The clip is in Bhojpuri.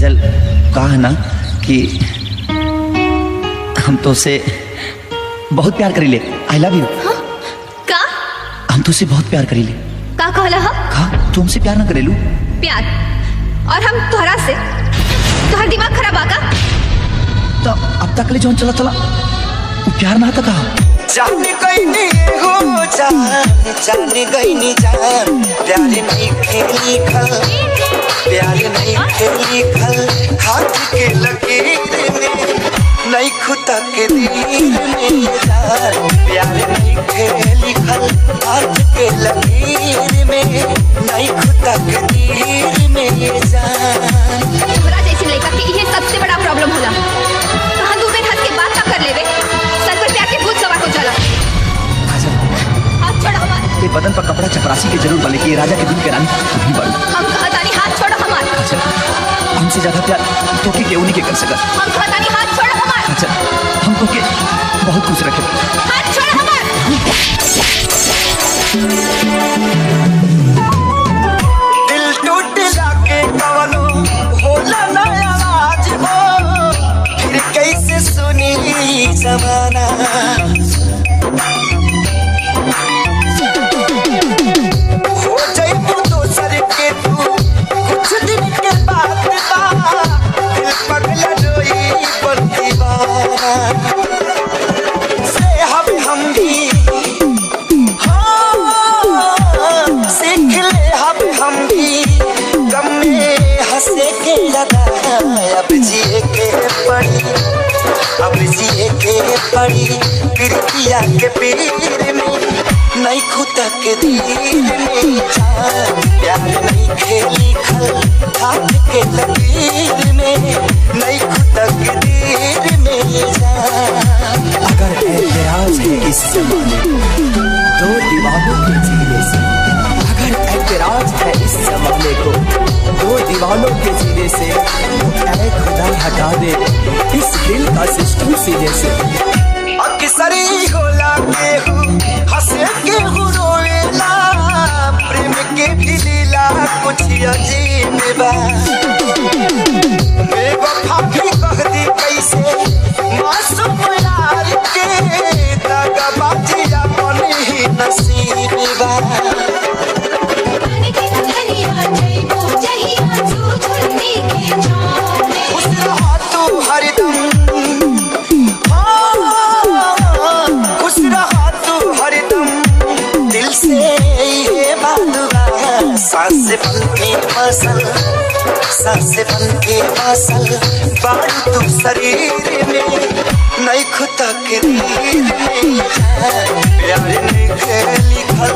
काजल कहा ना कि हम तो से बहुत प्यार करी ले। I love you. हाँ? का हम तो से बहुत प्यार करी ले। का कहला हा? कहा तुमसे प्यार ना करेलू। प्यार और हम तोहरा से? तोहर दिमाग खराब आका? तो अब तक ले जो चला चला वो प्यार ना था कहा। जान गई नी हो जान गई नी जान, प्यार नहीं खेली खल, प्यार नहीं खेली खल, हाथ के लकीर में नहीं खुदा के दिल में जान, प्यार नहीं खेली खल, हाथ के लकीर में नहीं खुदा के दिल में जान। तोहरा जैसी लड़का के ये सबसे बड़ा प्रॉब्लम होला। कहां दो बेन हंस के बात ना कर लेवे, सर पर प्यार के भूत सवार हो जाला। हाथ छोड़ हमार। ये बदन पर कपड़ा चपरासी के जरूर बने कि राजा के दिल के रानी तुम बड़ी। हम कहतानी हाथ छोड़ हमार। अच्छा हमसे ज्यादा प्यार तो के क्यों नहीं के कर सकत। हम कहतानी हाथ छोड़ हमार। अच्छा हम तो के बहुत खुश रखे। हाथ छोड़ हमार। दिल टूटला के कवनो होला ना आवाज हो, फिर कैसे सुनी जमाना। हो जाइबू दोसर के तू कुछ दिन के बाद बा, दिल पगला रोई पर दीवाना। से हम भी सीख ले हम भी गम में हंसे के लगा, अब जिए के पड़ी, अब जिए के पड़ी, प्रीतिया के पीर में नहीं खुदा के दिल में जान, प्यार नहीं खेली खल, हाथ के लकीर में नहीं खुदा के दिल में जान। अगर ऐतराज है इस जमाने को दो दीवानों के जीने से, अगर ऐतराज है इस जमाने को दो दीवानों के जीने से, ऐ खुदा हटा दे इस दिल का सिस्टम सीने से। अक्सरी होला केहू हंसे केहू रोएला, प्रेम के भी लीला कुछ अजीब बा। बेवफा भी कह दी कैसे मासूम यार के, दगाबाजी अपन ही नसीब बा। खुश रहा तू हरदम, खुश रहा तू हरदम, दिल से ये बात बा। सांस बन के मसल, सांस बन के मसल, बारू तू शरीर में नहीं खुदा के दिल में जान, प्यार नहीं खेली खल,